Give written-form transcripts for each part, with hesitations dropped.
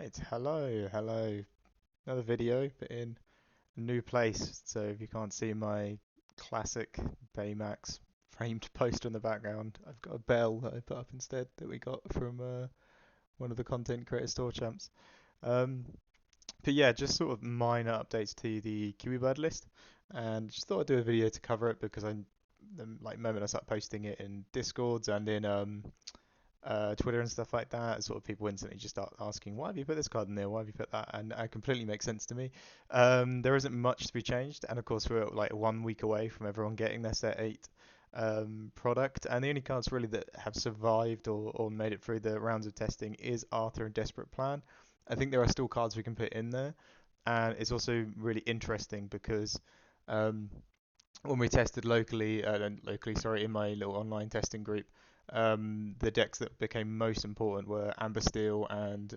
Right, hello. Another video, but in a new place. So if you can't see my classic Baymax framed poster in the background, I've got a bell that I put up instead that we got from one of the content creator store champs. Um, but yeah, just sort of minor updates to the Bird list, and just thought I'd do a video to cover it because the like moment I start posting it in Discords and in Twitter and stuff like that, sort of people instantly just start asking, why have you put this card in there? Why have you put that? And it completely makes sense to me. There isn't much to be changed, and of course we're like 1 week away from everyone getting their set 8 product, and the only cards really that have survived or made it through the rounds of testing is Arthur and Desperate Plan. I think there are still cards we can put in there, and it's also really interesting because um, when we tested locally, in my little online testing group, the decks that became most important were Amber Steel and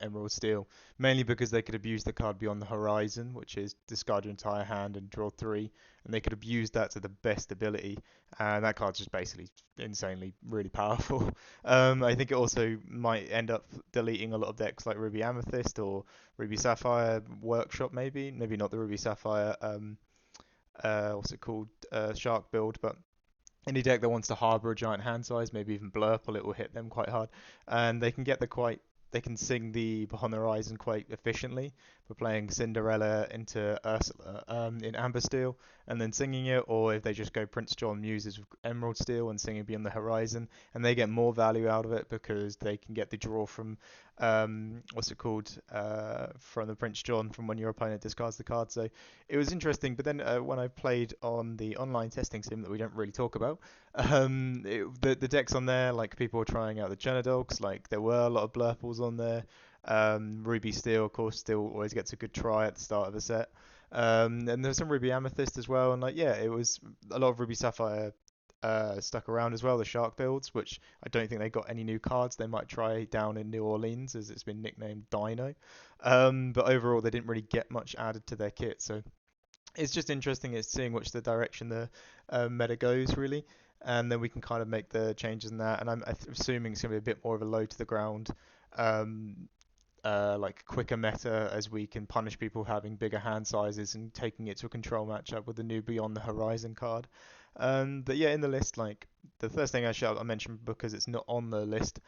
Emerald Steel, mainly because they could abuse the card Beyond the Horizon, which is discard your entire hand and draw three, and they could abuse that to the best ability, and that card's just basically insanely really powerful. I think it also might end up deleting a lot of decks like Ruby Amethyst or Ruby Sapphire Workshop, maybe not the Ruby Sapphire. What's it called? Shark build, but any deck that wants to harbor a giant hand size, maybe even Blurple, it will hit them quite hard, and they can sing the Behind the Horizon quite efficiently for playing Cinderella into Ursula in Amber Steel and then singing it, or if they just go Prince John Muses with Emerald Steel and singing Beyond the Horizon, and they get more value out of it because they can get the draw from what's it called from the Prince John from when your opponent discards the card. So it was interesting, but then when I played on the online testing sim that we don't really talk about, the decks on there, like people were trying out the Dogs, like there were a lot of Blurples on there. Ruby Steel, of course, still always gets a good try at the start of a set. And there's some Ruby Amethyst as well, and like yeah, it was a lot of Ruby Sapphire stuck around as well, the Shark builds, which I don't think they got any new cards. They might try down in New Orleans as it's been nicknamed Dino. But overall, they didn't really get much added to their kit. So it's just interesting is seeing which the direction the meta goes really, and then we can kind of make the changes in that. And I'm assuming it's going to be a bit more of a low to the ground, um, like quicker meta as we can punish people having bigger hand sizes and taking it to a control matchup with the new Beyond the Horizon card. But yeah, in the list, like the first thing I mention because it's not on the list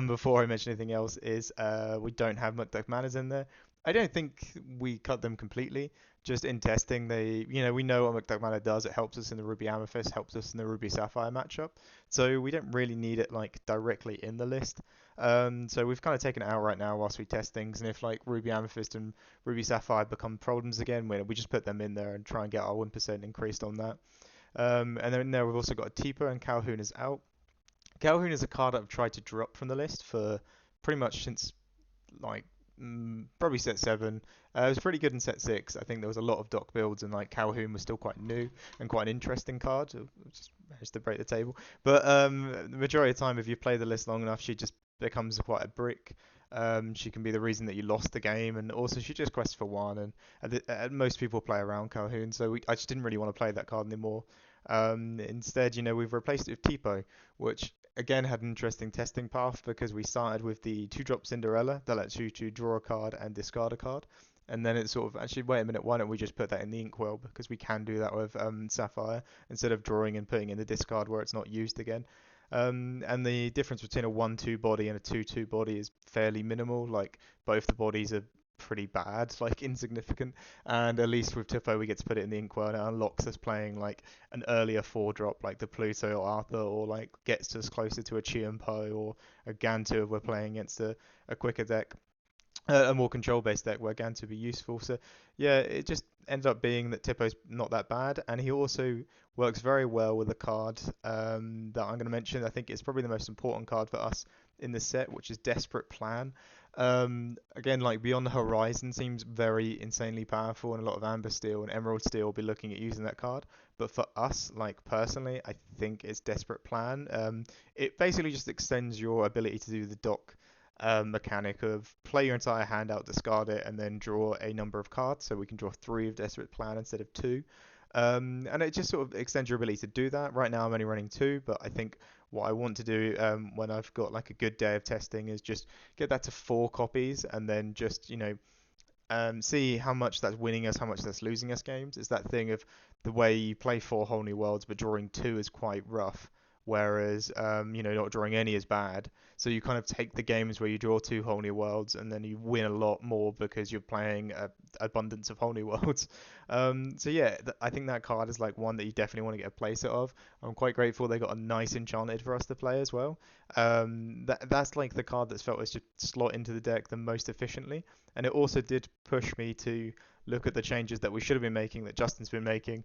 before I mention anything else is we don't have Mukduk Manners in there. I don't think we cut them completely. Just in testing, we know what Mukduk Manor does. It helps us in the Ruby Amethyst, helps us in the Ruby Sapphire matchup. So we don't really need it like directly in the list. So we've kind of taken it out right now whilst we test things. And if like Ruby Amethyst and Ruby Sapphire become problems again, we just put them in there and try and get our win% increased on that. And then in there we've also got a Teeper and Calhoun is out. Calhoun is a card I've tried to drop from the list for pretty much since like probably set seven. It was pretty good in set six. I think there was a lot of dock builds, and like Calhoun was still quite new and quite an interesting card. Just managed to break the table. But the majority of the time, if you play the list long enough, she just becomes quite a brick. She can be the reason that you lost the game, and also she just quests for one. And most people play around Calhoun, so I just didn't really want to play that card anymore. Instead, we've replaced it with Tipo, which again had an interesting testing path because we started with the 2-drop Cinderella that lets you to draw a card and discard a card. And then it's sort of actually, wait a minute, why don't we just put that in the inkwell because we can do that with Sapphire instead of drawing and putting in the discard where it's not used again. And the difference between a 1-2 body and a 2-2 body is fairly minimal. Like both the bodies are pretty bad, like insignificant. And at least with Tifo, we get to put it in the inkwell and it unlocks us playing like an earlier 4-drop like the Pluto or Arthur, or like gets us closer to a Chiempo or a Gantu if we're playing against a quicker deck. A more control-based deck where Gantu would be useful. So yeah, it just ends up being that Tippo's not that bad, and he also works very well with a card that I'm going to mention. I think it's probably the most important card for us in this set, which is Desperate Plan. Again, like Beyond the Horizon seems very insanely powerful, and a lot of Amber Steel and Emerald Steel will be looking at using that card. But for us, like personally, I think it's Desperate Plan. It basically just extends your ability to do the dock mechanic of play your entire hand out, discard it, and then draw a number of cards. So we can draw 3 of Desperate Plan instead of 2. And it just sort of extends your ability to do that. Right now I'm only running 2, but I think what I want to do when I've got like a good day of testing is just get that to 4 copies and then just see how much that's winning us, how much that's losing us games. It's that thing of the way you play 4 whole new worlds, but drawing two is quite rough, whereas not drawing any is bad. So you kind of take the games where you draw 2 whole new worlds, and then you win a lot more because you're playing abundance of whole new worlds. So yeah, I think that card is like one that you definitely want to get a playset of. I'm quite grateful they got a nice enchanted for us to play as well. That's like the card that's felt as to slot into the deck the most efficiently, and it also did push me to look at the changes that we should have been making, that Justin's been making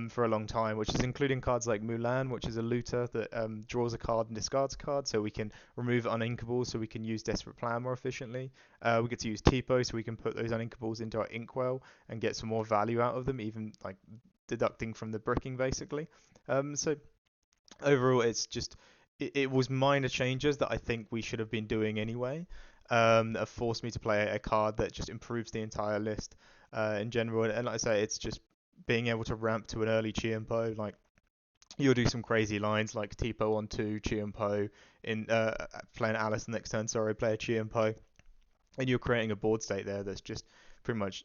for a long time, which is including cards like Mulan, which is a looter that draws a card and discards a card, so we can remove uninkables, so we can use Desperate Plan more efficiently. We get to use Tipo, so we can put those uninkables into our Inkwell and get some more value out of them, even like deducting from the bricking basically. So overall, it was minor changes that I think we should have been doing anyway. That have forced me to play a card that just improves the entire list in general. And like I say, it's just being able to ramp to an early Chiempo. Like you'll do some crazy lines like Tipo on two, Chiempo in playing Alice next turn. Sorry, play a Chiempo, and you're creating a board state there that's just pretty much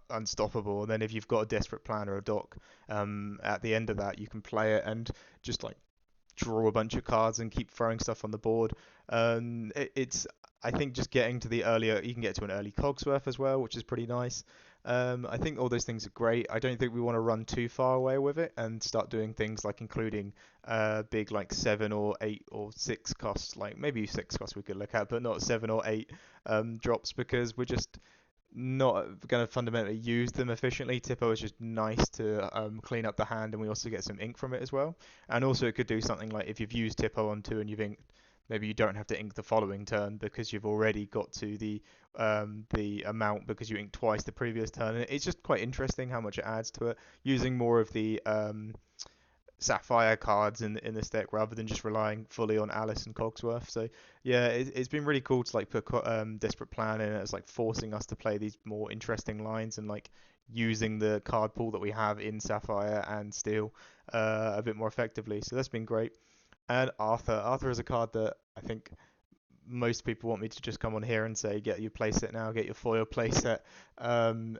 unstoppable. And then if you've got a desperate plan or a dock, at the end of that, you can play it and just like draw a bunch of cards and keep throwing stuff on the board. It's I think just getting to the earlier, you can get to an early Cogsworth as well, which is pretty nice. I think all those things are great. I don't think we want to run too far away with it and start doing things like including big like 7 or 8 or 6 costs, like maybe 6 costs we could look at, but not 7 or 8 drops because we're just not going to fundamentally use them efficiently. Tipo is just nice to clean up the hand, and we also get some ink from it as well. And also, it could do something like if you've used Tipo on two and you've inked, maybe you don't have to ink the following turn because you've already got to the amount because you inked twice the previous turn. And it's just quite interesting how much it adds to it. Using more of the Sapphire cards in this deck rather than just relying fully on Alice and Cogsworth. So yeah, it's been really cool to like put Desperate Plan in. It's like forcing us to play these more interesting lines and like using the card pool that we have in Sapphire and Steel a bit more effectively. So that's been great. And Arthur is a card that I think most people want me to just come on here and say, get your playset now, get your foil playset, and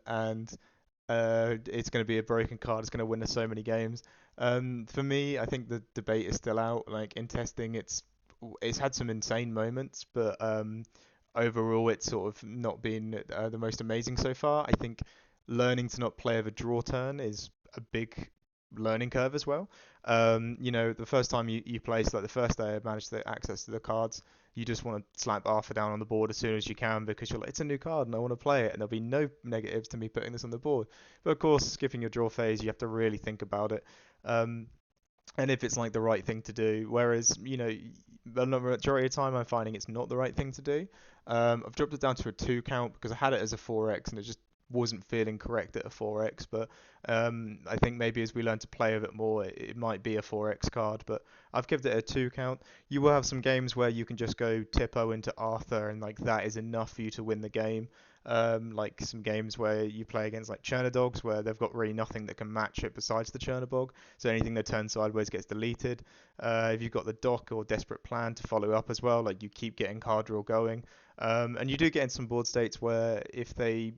it's going to be a broken card. It's going to win us so many games. For me, I think the debate is still out. Like in testing, it's had some insane moments, but overall, it's sort of not been the most amazing so far. I think learning to not play over draw turn is a big learning curve as well. The first time you play, so like the first day I managed to access to the cards, you just want to slap Arthur down on the board as soon as you can because you're like, it's a new card and I want to play it, and there'll be no negatives to me putting this on the board. But of course, skipping your draw phase, you have to really think about it. Um, and if it's like the right thing to do. Whereas, the majority of the time I'm finding it's not the right thing to do. I've dropped it down to a 2 count because I had it as a 4x and it just wasn't feeling correct at a 4x. But I think maybe as we learn to play a bit more, it might be a 4x card. But I've given it a 2 count. You will have some games where you can just go Tipo into Arthur and like that is enough for you to win the game. Like some games where you play against like Chernodogs where they've got really nothing that can match it besides the Chernobog. So anything that turns sideways gets deleted. If you've got the dock or desperate plan to follow up as well, like you keep getting card draw going. And you do get in some board states where if they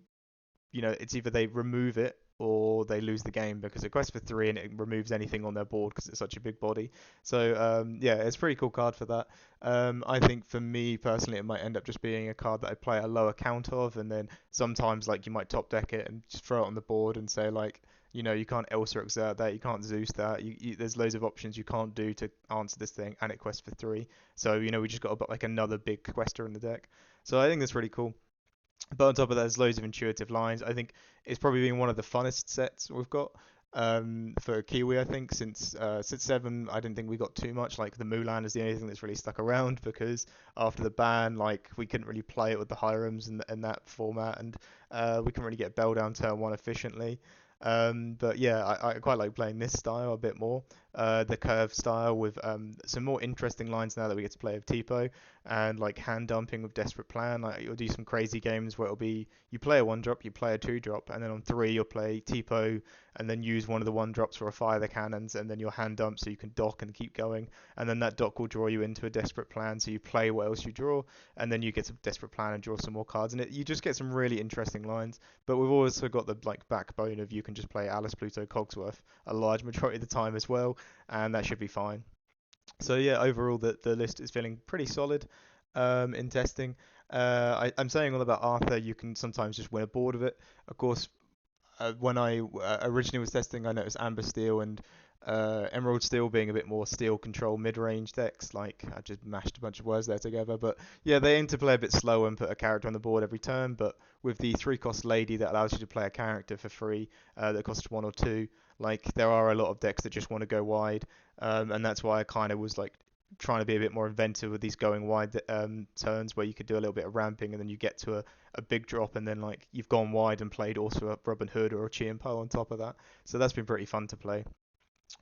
it's either they remove it or they lose the game because it quests for 3 and it removes anything on their board because it's such a big body. So yeah, it's a pretty cool card for that. I think for me personally, it might end up just being a card that I play a lower count of, and then sometimes like you might top deck it and just throw it on the board and say like, you can't Elsa exert that, you can't Zeus that. There's loads of options you can't do to answer this thing, and it quests for 3. So we just got like another big quester in the deck. So I think that's really cool. But on top of that, there's loads of intuitive lines. I think it's probably been one of the funnest sets we've got for Kiwi. I think since 7, I didn't think we got too much. Like the Mulan is the only thing that's really stuck around because after the ban, like we couldn't really play it with the Hirams in that format, and we couldn't really get Bell down turn 1 efficiently. But yeah, I quite like playing this style a bit more. The curve style with some more interesting lines now that we get to play with Tipo, and like hand dumping with Desperate Plan. Like you'll do some crazy games where it'll be you play a one drop, you play a two drop, and then on three you'll play Tipo and then use one of the one drops for a fire the cannons, and then you'll hand dump so you can dock and keep going, and then that dock will draw you into a Desperate Plan. So you play what else you draw, and then you get a Desperate Plan and draw some more cards, and you just get some really interesting lines. But we've also got the like backbone of you can just play Alice, Pluto, Cogsworth a large majority of the time as well, and that should be fine. So yeah, overall the list is feeling pretty solid in testing. I'm saying all about Arthur. You can sometimes just win a board of it. Of course, when I originally was testing, I noticed Amber Steel and Emerald Steel being a bit more steel control mid-range decks. Like I just mashed a bunch of words there together, but yeah, they aim to play a bit slower and put a character on the board every turn. But with the three-cost Lady that allows you to play a character for free, that costs one or two, like there are a lot of decks that just want to go wide, and that's why I kind of was like trying to be a bit more inventive with these going wide turns where you could do a little bit of ramping and then you get to a big drop and then like you've gone wide and played also a Robin Hood or a Chi and Po on top of that. So that's been pretty fun to play.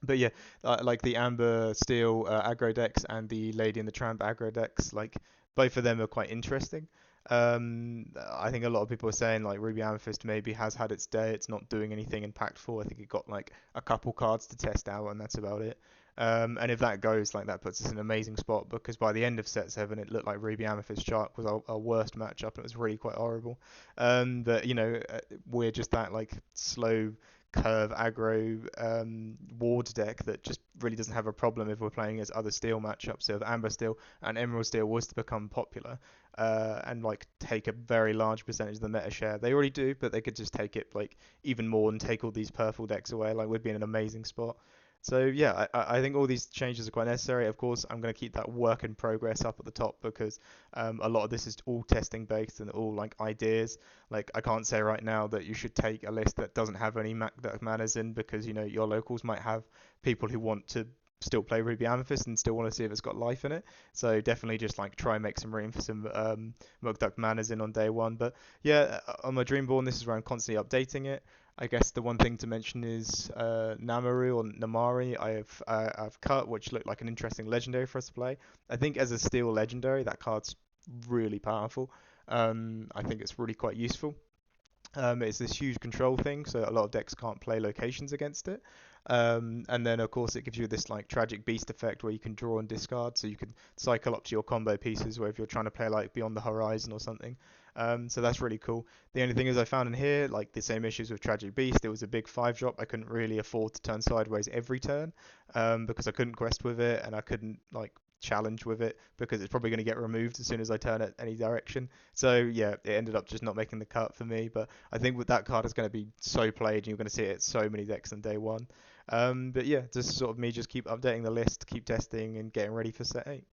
But yeah, like the Amber Steel aggro decks and the Lady and the Tramp aggro decks, like both of them are quite interesting. I think a lot of people are saying like Ruby Amethyst maybe has had its day. It's not doing anything impactful. I think it got like a couple cards to test out, and that's about it. And if that goes, like that puts us in an amazing spot because by the end of set seven, it looked like Ruby Amethyst Shark was our worst matchup, and it was really quite horrible. But you know, we're just that like slow curve aggro ward deck that just really doesn't have a problem if we're playing as other steel matchups. So if Amber Steel and Emerald Steel was to become popular and like take a very large percentage of the meta share, they already do, but they could just take it like even more and take all these purple decks away. Like we'd be in an amazing spot. So yeah, I think all these changes are quite necessary. Of course, I'm going to keep that work in progress up at the top because a lot of this is all testing based and all like ideas. Like I can't say right now that you should take a list that doesn't have any Dark Manners in because you know your locals might have people who want to still play Ruby Amethyst and still want to see if it's got life in it. So definitely just like try and make some room for some Mugduck Manners in on day one. But yeah, on my Dreamborn, this is where I'm constantly updating it. I guess the one thing to mention is Namaru or Namari. I've cut, which looked like an interesting legendary for us to play. I think as a steel legendary, that card's really powerful. I think it's really quite useful. It's this huge control thing, so a lot of decks can't play locations against it. And then of course it gives you this like tragic beast effect where you can draw and discard, so you can cycle up to your combo pieces. Where if you're trying to play like Beyond the Horizon or something, so that's really cool. The only thing is I found in here like the same issues with Tragic Beast. It was a big five drop. I couldn't really afford to turn sideways every turn because I couldn't quest with it and I couldn't like challenge with it because it's probably going to get removed as soon as I turn it any direction. So yeah, it ended up just not making the cut for me. But I think with that card is going to be so played, and you're going to see it so many decks on day one. But yeah, just sort of me just keep updating the list, keep testing, and getting ready for set 8.